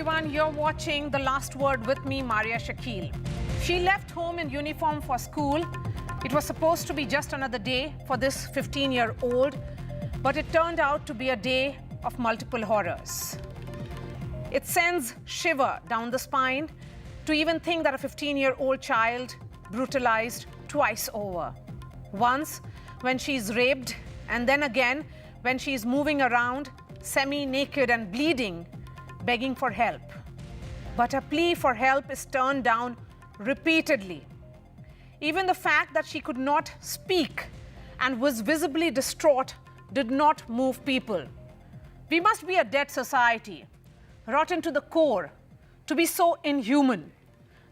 everyone. You're watching The Last Word with me, Maria Shakil. She left home in uniform for school. It was supposed to be just another day for this 15-year-old, but it turned out to be a day of multiple horrors. It sends shiver down the spine to even think that a 15-year-old child brutalized twice over. Once when she's raped, and then again when she's moving around semi-naked and bleeding, begging for help. But her plea for help is turned down repeatedly. Even the fact that she could not speak and was visibly distraught did not move people. We must be a dead society, rotten to the core, to be so inhuman.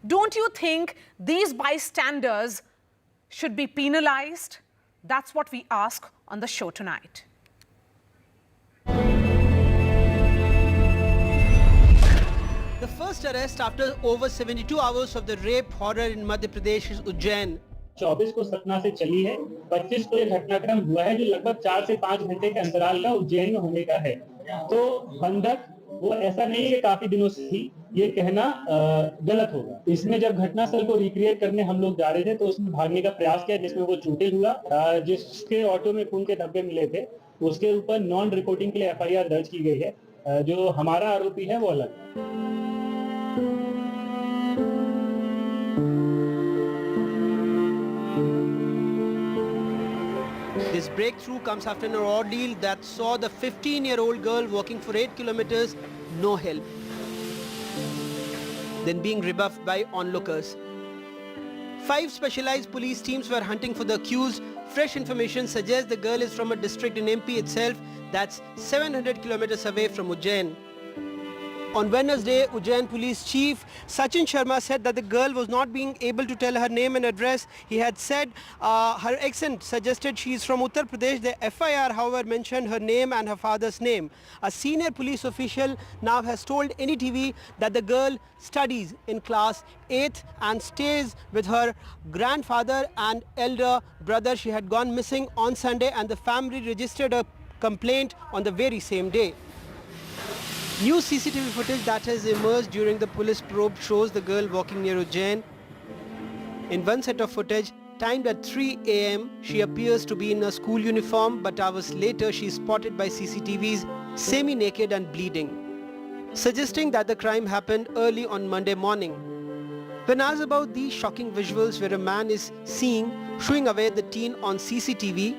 Don't you think these bystanders should be penalized? That's what we ask on the show tonight. The first arrest after over 72 hours of the rape horror in Madhya Pradesh is Ujjain. 24 को सतना से चली है, 25 को यह घटनाक्रम हुआ है जो लगभग 4 से 5 घंटे के अंतराल का उज्जैन में होने का है। तो बंधक वो ऐसा नहीं है कि काफी दिनों से थी, ये कहना गलत होगा। इसमें जब घटनास्थल को रिक्रिएट करने हम लोग जा रहे थे तो उसमें भागने का प्रयास किया जिसमें वो चोटिल हुआ। जिसके ऑटो में खून के धब्बे मिले थे उसके ऊपर नॉन रिपोर्टिंग के लिए एफआईआर दर्ज की गई है। जो हमारा आरोपी है वो अलग है। This breakthrough comes after an ordeal that saw the 15-year-old girl walking for 8 kilometers, no help, then being rebuffed by onlookers. 5 specialized police teams were hunting for the accused. Fresh information suggests the girl is from a district in MP itself that's 700 kilometers away from Ujjain. On Wednesday, Ujjain Police Chief Sachin Sharma said that the girl was not being able to tell her name and address. He had said her accent suggested she is from Uttar Pradesh. The FIR, however, mentioned her name and her father's name. A senior police official now has told NDTV that the girl studies in class 8th and stays with her grandfather and elder brother. She had gone missing on Sunday and the family registered a complaint on the very same day. New CCTV footage that has emerged during the police probe shows the girl walking near Ujjain. In one set of footage, timed at 3 a.m., she appears to be in a school uniform, but hours later she is spotted by CCTVs semi-naked and bleeding, suggesting that the crime happened early on Monday morning. When asked about these shocking visuals where a man is seen shooing away the teen on CCTV,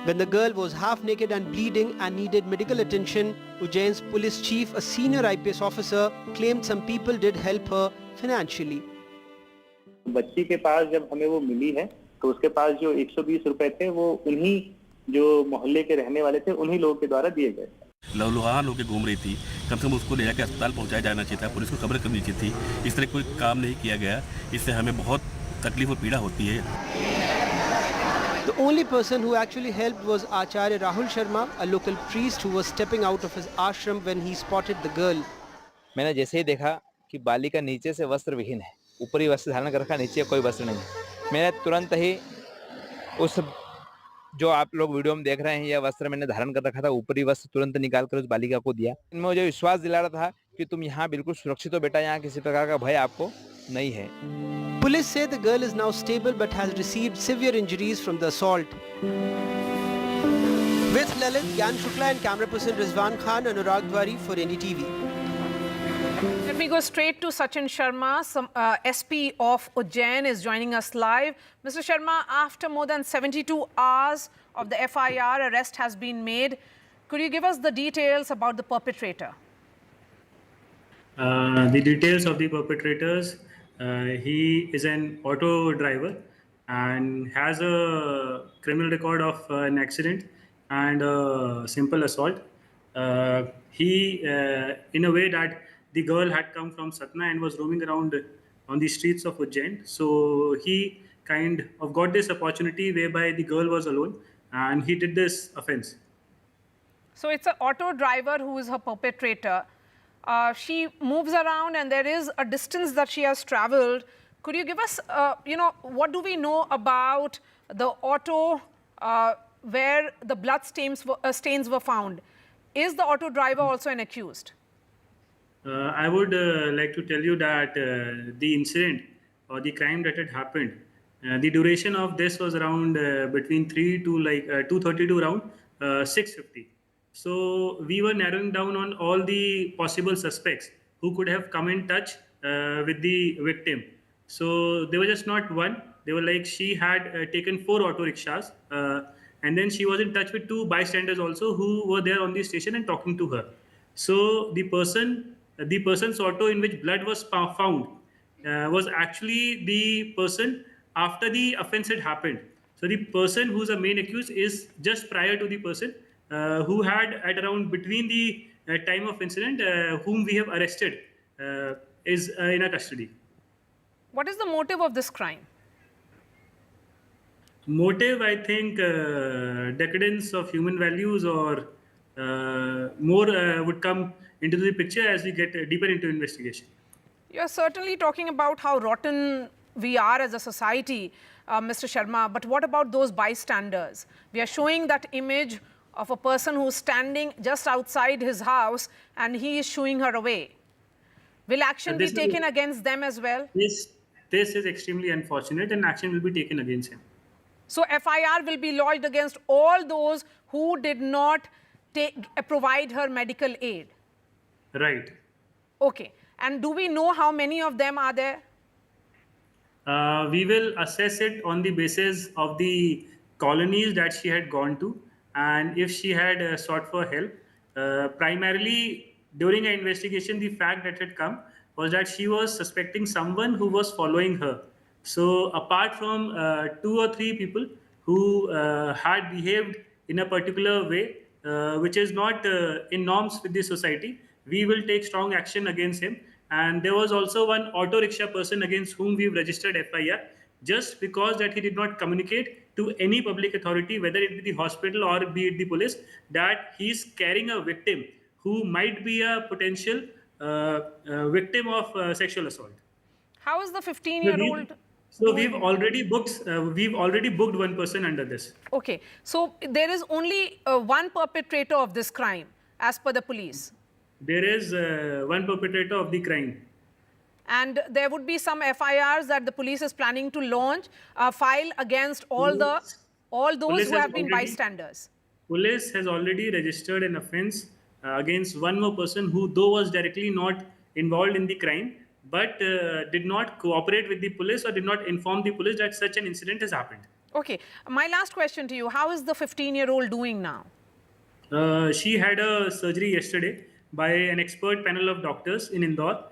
when the girl was half naked and bleeding and needed medical attention, Ujjain's police chief, a senior IPS officer, claimed some people did help her financially. बच्ची के पास जब हमें वो मिली है तो उसके पास जो 120 रुपए थे वो उन्हीं जो मोहल्ले के रहने वाले थे उन्हीं लोगों के द्वारा दिए गए। लहूलुहान होकर घूम रही थी, कम से कम उसको ले जाकर अस्पताल पहुंचाया जाना चाहिए था, पुलिस को खबर करनी चाहिए थी। इस तरह कोई काम नहीं किया गया, इससे हमें बहुत तकलीफ और पीड़ा होती है। The only person who actually helped was Acharya Rahul Sharma, a local priest who was stepping out of his ashram when he spotted the girl. मैंने जैसे ही देखा कि बालिका नीचे से वस्त्र विहीन है, ऊपर ही वस्त्र धारण कर रखा, नीचे कोई वस्त्र नहीं है। मैंने तुरंत ही उस जो आप लोग वीडियो में देख रहे हैं, यह वस्त्र मैंने धारण कर रखा था, ऊपरी वस्त्र तुरंत निकाल कर उस बालिका को दिया। इनमें मुझे विश्वास दिला रहा था कि तुम यहाँ बिल्कुल सुरक्षित हो बेटा, यहाँ किसी प्रकार का भय आपको नहीं है। Police say the girl is now stable but has received severe injuries from the assault. With Lalit, Gyan Shukla and camera person Rizwan Khan and Anurag Dwari for NDTV. Let me go straight to Sachin Sharma. SP of Ujjain is joining us live. Mr. Sharma, after more than 72 hours of the FIR, arrest has been made. Could you give us the details about the perpetrator? The details of the perpetrators, he is an auto driver and has a criminal record of an accident and a simple assault. He, in a way that the girl had come from Satna and was roaming around on the streets of Ujjain. So he kind of got this opportunity whereby the girl was alone and he did this offense. So it's an auto driver who is her perpetrator. She moves around and there is a distance that she has traveled. Could you give us, what do we know about the auto where the blood stains were found? Is the auto driver also an accused? I would like to tell you that the incident or the crime that had happened, the duration of this was around between 3 to 2:30 to around 6:50. So we were narrowing down on all the possible suspects who could have come in touch with the victim. So they were just not one. They were like she had taken 4 auto rickshaws, and then she was in touch with 2 bystanders also who were there on the station and talking to her. So the person's auto in which blood was found was actually the person after the offense had happened. So the person who's the main accused is just prior to the person who had at around between the time of incident whom we have arrested is in our custody. What is the motive of this crime? Motive, I think, decadence of human values or more would come into the picture as we get deeper into investigation. You're certainly talking about how rotten we are as a society, Mr. Sharma, but what about those bystanders? We are showing that image of a person who's standing just outside his house and he is shooing her away. Will action be taken against them as well? This is extremely unfortunate and action will be taken against him. So FIR will be lodged against all those who did not provide her medical aid? Right. Okay. And do we know how many of them are there? We will assess it on the basis of the colonies that she had gone to and if she had sought for help. Primarily, during our investigation, the fact that had come was that she was suspecting someone who was following her. So apart from 2 or 3 people who had behaved in a particular way, which is not in norms with the society, we will take strong action against him. And there was also one auto rickshaw person against whom we've registered FIR just because that he did not communicate to any public authority, whether it be the hospital or be it the police, that he is carrying a victim who might be a potential victim of sexual assault. How is the 15-year-old? So we've already booked one person under this. Okay, so there is only one perpetrator of this crime, as per the police. There is one perpetrator of the crime. And there would be some FIRs that the police is planning to launch, file against all those who have been bystanders. Police has already registered an offence against one more person who, though was directly not involved in the crime, but did not cooperate with the police or did not inform the police that such an incident has happened. Okay. My last question to you, how is the 15-year-old doing now? She had a surgery yesterday by an expert panel of doctors in Indore.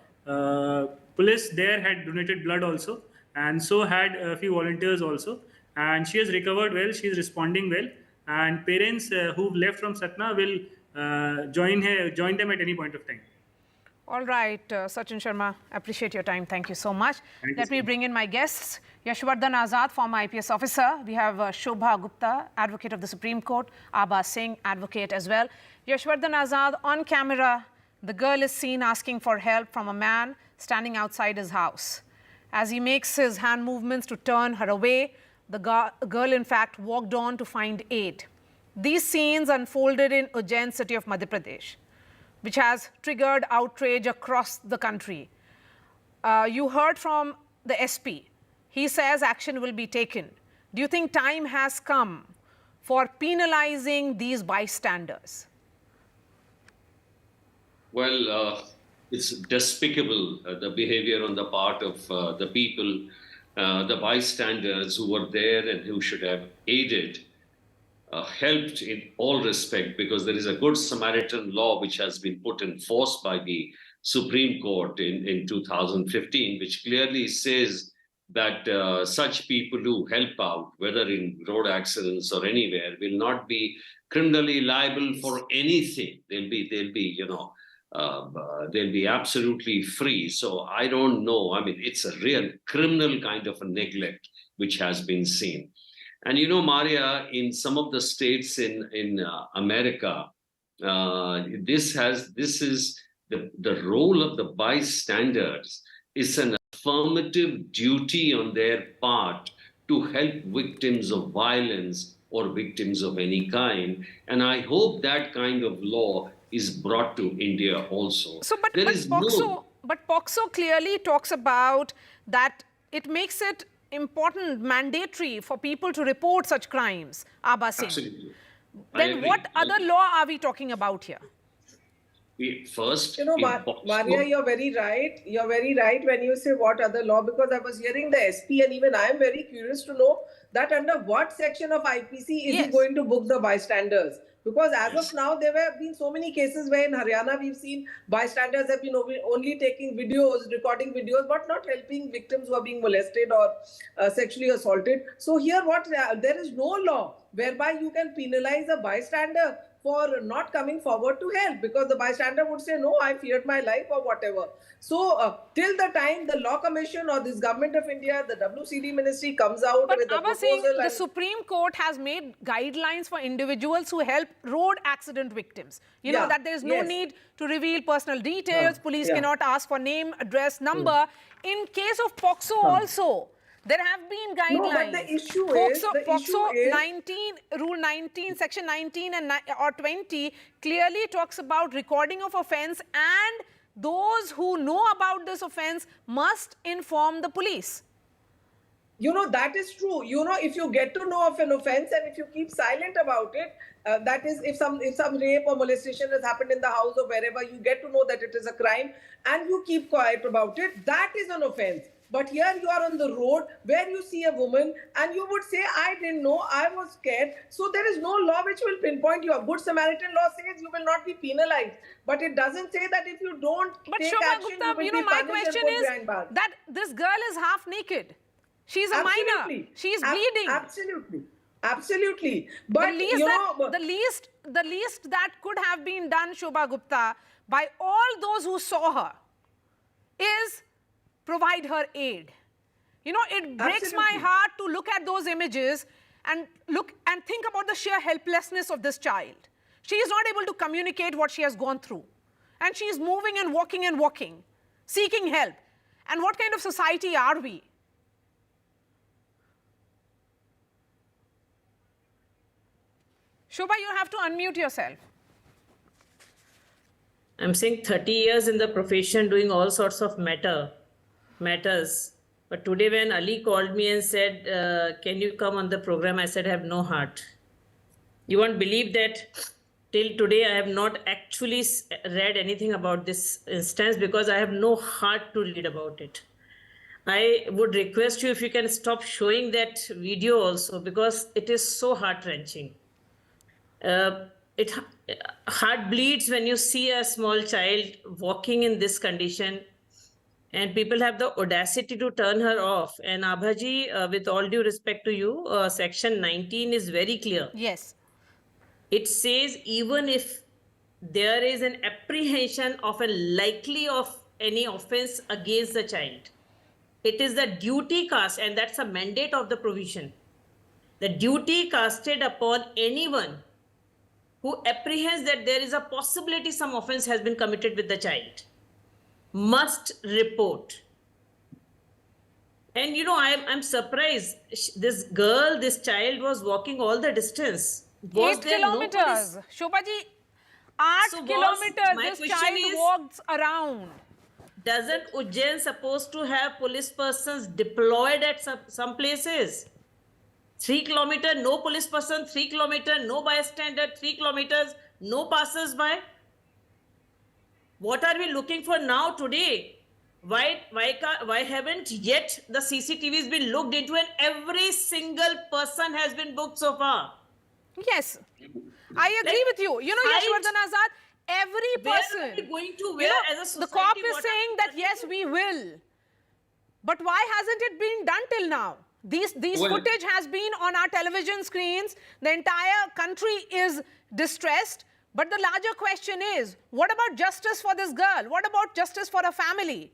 Police there had donated blood also, and so had a few volunteers also. And she has recovered well, she is responding well. And parents who left from Satna will join them at any point of time. All right, Sachin Sharma, appreciate your time. Thank you so much. Let me bring in my guests. Yashwardhan Azad, former IPS officer. We have Shobha Gupta, advocate of the Supreme Court. Abha Singh, advocate as well. Yashwardhan Azad, on camera, the girl is seen asking for help from a man standing outside his house. As he makes his hand movements to turn her away, the girl, in fact, walked on to find aid. These scenes unfolded in Ujjain city of Madhya Pradesh, which has triggered outrage across the country. You heard from the SP. He says action will be taken. Do you think time has come for penalizing these bystanders? Well, it's despicable, the behavior on the part of the people, the bystanders who were there and who should have aided, helped in all respect, because there is a Good Samaritan law which has been put in force by the Supreme Court in 2015, which clearly says that such people who help out, whether in road accidents or anywhere, will not be criminally liable for anything. They'll be absolutely free. So I don't know. I mean, it's a real criminal kind of a neglect which has been seen. And you know, Maria, in some of the states in America, this is the role of the bystanders is an affirmative duty on their part to help victims of violence or victims of any kind. And I hope that kind of law is brought to India also. So, but There is POCSO clearly talks about that it makes it important, mandatory for people to report such crimes, Abha Singh. Absolutely. I Then agree. what other law are we talking about here? First, You know, Maria, you're very right. You're very right when you say what other law, because I was hearing the SP and even I am very curious to know that under what section of IPC is he going to book the bystanders? Because as of now, there have been so many cases where in Haryana we've seen bystanders have been only taking videos, recording videos, but not helping victims who are being molested or sexually assaulted. So here, there is no law whereby you can penalize a bystander for not coming forward to help, because the bystander would say, no, I feared my life or whatever. So till the time the Law Commission or this Government of India, the WCD Ministry comes out with a proposal. The Supreme Court has made guidelines for individuals who help road accident victims. You know that there is no need to reveal personal details. Police cannot ask for name, address, number. In case of POCSO also, there have been guidelines. No, but the issue is, POCSO 19, Rule 19, Section 19 and or 20 clearly talks about recording of offence, and those who know about this offence must inform the police. You know, that is true. You know, if you get to know of an offence and if you keep silent about it, that is, if some rape or molestation has happened in the house or wherever, you get to know that it is a crime and you keep quiet about it, that is an offence. But here you are on the road where you see a woman and you would say, I didn't know, I was scared. So there is no law which will pinpoint you. A Good Samaritan law says you will not be penalized. But it doesn't say that if you don't take action, you will be my punished question and put is behind bars. that this girl is half naked. She's a minor. She's bleeding. Absolutely. Absolutely. But the least that could have been done, Shobha Gupta, by all those who saw her is provide her aid. You know, it breaks my heart to look at those images and think about the sheer helplessness of this child. She is not able to communicate what she has gone through. And she is moving and walking, seeking help. And what kind of society are we? Shobha, you have to unmute yourself. I'm saying 30 years in the profession doing all sorts of matters. But today when Ali called me and said, can you come on the program? I said, I have no heart. You won't believe that till today I have not actually read anything about this instance because I have no heart to read about it. I would request you if you can stop showing that video also, because it is so heart-wrenching. Heart bleeds when you see a small child walking in this condition and people have the audacity to turn her off. And Abhaji, with all due respect to you, Section 19 is very clear. Yes. It says even if there is an apprehension of a likely of any offence against the child, it is the duty cast, and that's a mandate of the provision. The duty casted upon anyone who apprehends that there is a possibility some offence has been committed with the child must report. And you know, I'm surprised. This girl, this child was walking all the distance. Was 8 there kilometers. No Shobhaji, 8 kilometers this child walks around. Doesn't Ujjain supposed to have police persons deployed at some places? 3 kilometers, no police person, 3 kilometers, no bystander, 3 kilometers, no passers-by. What are we looking for now today? Why haven't yet the CCTVs been looked into and every single person has been booked so far? Yes, I agree with you. You know, Yashwardhan Azad, every person. Where are we going to where as a society? The cop is saying that yes, we will. But why hasn't it been done till now? These footage has been on our television screens. The entire country is distressed. But the larger question is, what about justice for this girl? What about justice for her family?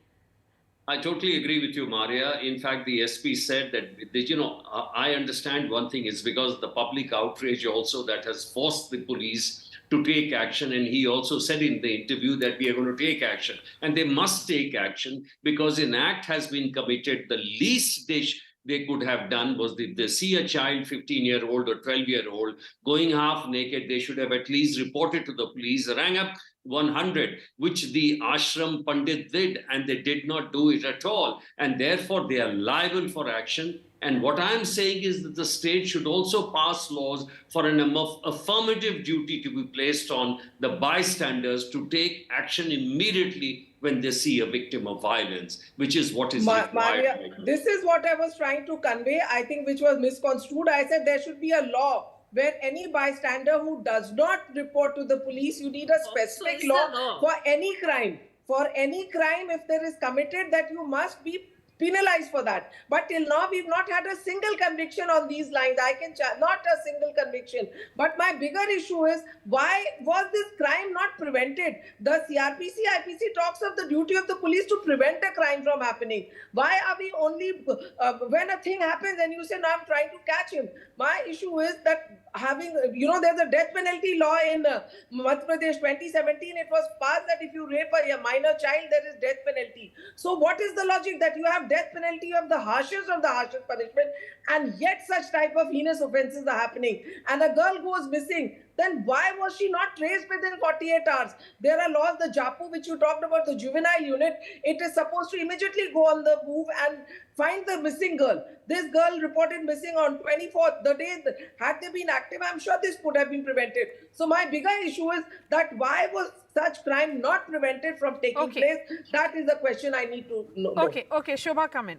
I totally agree with you, Maria. In fact, the SP said that, you know, I understand one thing is because the public outrage also that has forced the police to take action. And he also said in the interview that we are going to take action. And they must take action because an act has been committed. The least they could have done was if they see a child, 15-year-old or 12-year-old, going half naked, they should have at least reported to the police, rang up 100, which the ashram pandit did, and they did not do it at all. And therefore, they are liable for action. And what I'm saying is that the state should also pass laws for an affirmative duty to be placed on the bystanders to take action immediately when they see a victim of violence, which is what is required. Maria, this is what I was trying to convey, I think, which was misconstrued. I said there should be a law where any bystander who does not report to the police, you need a specific law for any crime. For any crime, if there is committed, that you must be penalized for that. But till now, we've not had a single conviction on these lines. Not a single conviction. But my bigger issue is, why was this crime not prevented? The CRPC, IPC talks of the duty of the police to prevent a crime from happening. Why are we only, when a thing happens and you say, no, I'm trying to catch him. My issue is that having, there's a death penalty law in Madhya Pradesh 2017. It was passed that if you rape a minor child, there is death penalty. So what is the logic that you have death penalty of the harshest punishment, and yet such type of heinous offences are happening, and a girl goes missing? Then why was she not traced within 48 hours? There are laws, the JAPU, which you talked about, the juvenile unit, it is supposed to immediately go on the move and find the missing girl. This girl reported missing on 24th. The day, had they been active, I'm sure this could have been prevented. So my bigger issue is that why was such crime not prevented from taking place? That is the question I need to know. Okay, Shobha, come in.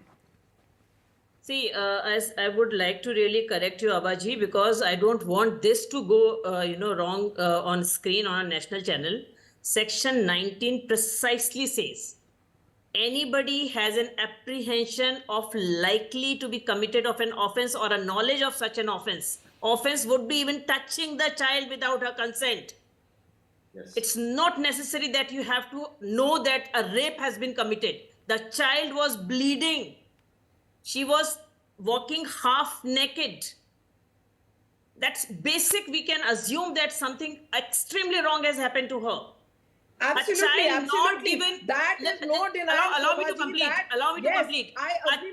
See, I would like to really correct you, Abaji, because I don't want this to go, wrong on screen on a national channel. Section 19 precisely says, anybody has an apprehension of likely to be committed of an offense or a knowledge of such an offense. Offense would be even touching the child without her consent. Yes. It's not necessary that you have to know that a rape has been committed. The child was bleeding. She was walking half naked. That's basic. We can assume that something extremely wrong has happened to her. Absolutely, Not even, that is no denial. Allow me to complete. A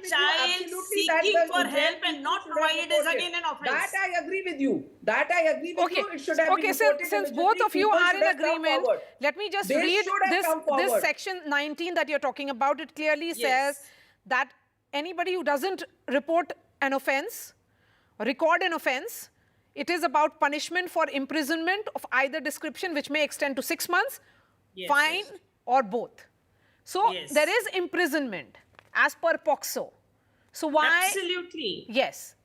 child seeking for help and not provided is again an offense. That I agree with you. It should have been reported. Since both of you are in agreement, let me just read this section 19 that you're talking about. It clearly says that anybody who doesn't report an offense, record an offense, it is about punishment for imprisonment of either description, which may extend to 6 months, fine, or both. So there is imprisonment as per POCSO. So why? Absolutely. Yes.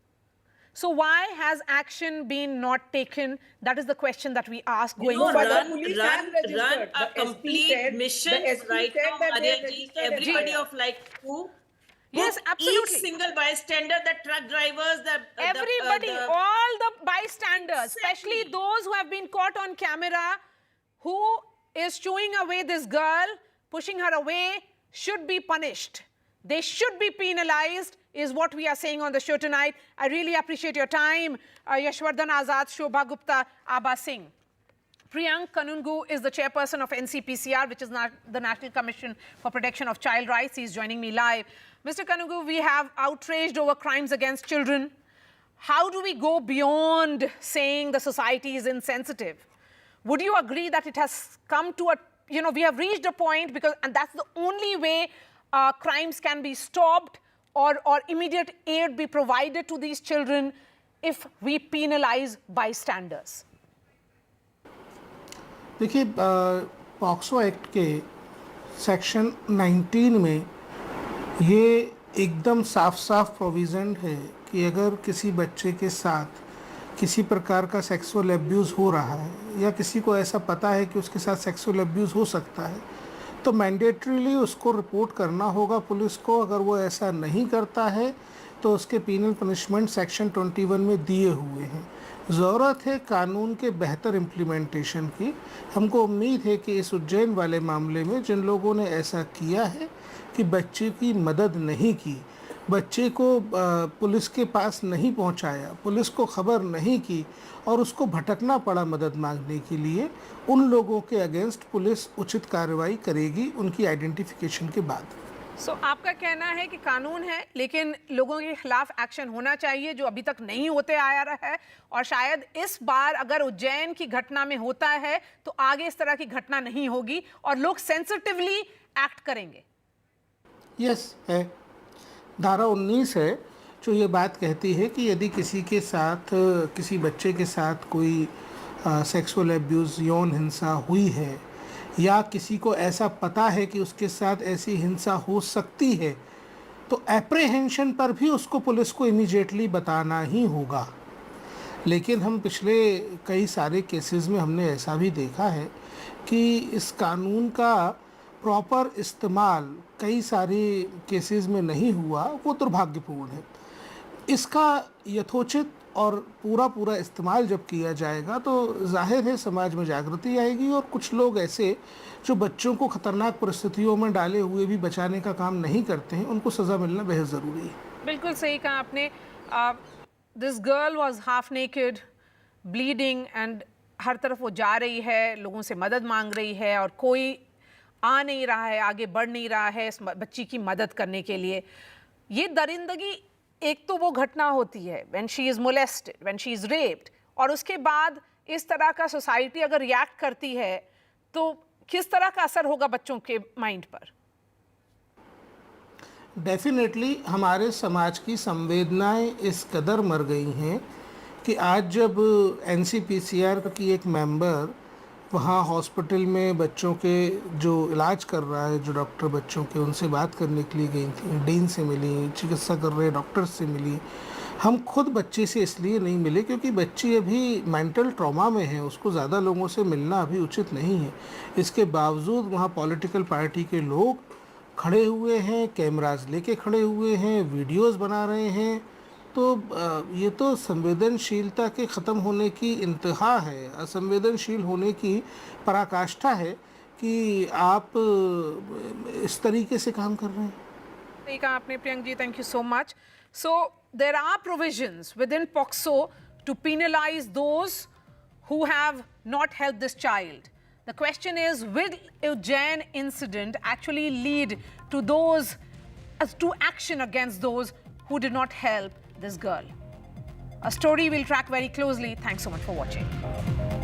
So why has action been not taken? That is the question that we ask going forward. Run a complete mission right now, Madhya, everybody of like who? Yes, absolutely. Each single bystander, the truck drivers, everybody, all the bystanders, especially those who have been caught on camera, who is shooing away this girl, pushing her away, should be punished. They should be penalized, is what we are saying on the show tonight. I really appreciate your time. Yashwardhan Azad, Shobha Gupta, Abha Singh. Priyank Kanungu is the chairperson of NCPCR, which is the National Commission for Protection of Child Rights. He's joining me live. Mr. Kanungu, we have outraged over crimes against children. How do we go beyond saying the society is insensitive? Would you agree that it has come to we have reached a point and that's the only way crimes can be stopped or immediate aid be provided to these children if we penalize bystanders? देखिए POCSO act के section 19 में ये एकदम साफ provision है कि अगर किसी बच्चे के साथ किसी प्रकार का सेक्सुअल एब्यूज़ हो रहा है या किसी को ऐसा पता है कि उसके साथ सेक्सुअल एब्यूज़ हो सकता है तो मैंडेटरीली उसको रिपोर्ट करना होगा पुलिस को। अगर वो ऐसा नहीं करता है तो उसके पीनल पनिशमेंट सेक्शन 21 में दिए हुए हैं। ज़रूरत है कानून के बेहतर इम्प्लीमेंटेशन की। हमको उम्मीद है कि इस उज्जैन वाले मामले में जिन लोगों ने ऐसा किया है कि बच्चे की मदद नहीं की, बच्चे को पुलिस के पास नहीं पहुंचाया, पुलिस को खबर नहीं की और उसको भटकना पड़ा मदद मांगने के लिए, उन लोगों के अगेंस्ट पुलिस उचित कार्रवाई करेगी उनकी आइडेंटिफिकेशन के बाद। सो आपका कहना है कि कानून है लेकिन लोगों के खिलाफ एक्शन होना चाहिए जो अभी तक नहीं होते आया रहा है, और शायद इस बार अगर उज्जैन की घटना में होता है तो आगे इस तरह की घटना नहीं होगी और लोग सेंसिटिवली एक्ट करेंगे। यस है, धारा 19 है जो ये बात कहती है कि यदि किसी के साथ, किसी बच्चे के साथ कोई सेक्सुअल एब्यूज़, यौन हिंसा हुई है या किसी को ऐसा पता है कि उसके साथ ऐसी हिंसा हो सकती है, तो एप्रीहेंशन पर भी उसको पुलिस को इमीडिएटली बताना ही होगा। लेकिन हम पिछले कई सारे केसेस में हमने ऐसा भी देखा है कि इस कानून का प्रॉपर इस्तेमाल कई सारे केसेस में नहीं हुआ, वो दुर्भाग्यपूर्ण है। इसका यथोचित और पूरा इस्तेमाल जब किया जाएगा तो जाहिर है समाज में जागृति आएगी और कुछ लोग ऐसे जो बच्चों को खतरनाक परिस्थितियों में डाले हुए भी बचाने का काम नहीं करते हैं, उनको सज़ा मिलना बेहद ज़रूरी है। बिल्कुल सही कहा आपने। This girl was half naked, bleeding, and हर तरफ वो जा रही है, लोगों से मदद मांग रही है और कोई आ नहीं रहा है, आगे बढ़ नहीं रहा है इस बच्ची की मदद करने के लिए। ये दरिंदगी, एक तो वो घटना होती है when she is molested, when she is raped, और उसके बाद इस तरह का सोसाइटी अगर रिएक्ट करती है तो किस तरह का असर होगा बच्चों के माइंड पर? डेफिनेटली हमारे समाज की संवेदनाएं इस कदर मर गई हैं कि आज जब NCPCR की एक मेंबर वहाँ हॉस्पिटल में बच्चों के जो इलाज कर रहा है, जो डॉक्टर बच्चों के, उनसे बात करने के लिए गई थी, डीन से मिली, चिकित्सा कर रहे डॉक्टर से मिली। हम खुद बच्चे से इसलिए नहीं मिले क्योंकि बच्ची अभी मेंटल ट्रॉमा में है, उसको ज़्यादा लोगों से मिलना अभी उचित नहीं है। इसके बावजूद वहाँ पॉलिटिकल पार्टी के लोग खड़े हुए हैं, कैमराज लेके खड़े हुए हैं, वीडियोस बना रहे हैं। तो ये तो संवेदनशीलता के ख़त्म होने की इंतहा है, असंवेदनशील होने की पराकाष्ठा है कि आप इस तरीके से काम कर रहे हैं। सही कहा आपने Priyank ji, thank you so much. So there are provisions within POCSO to penalise those who have not helped this child. The question is, will Ujjain incident actually lead to those, to action against those who did not help this girl? A story we'll track very closely. Thanks so much for watching.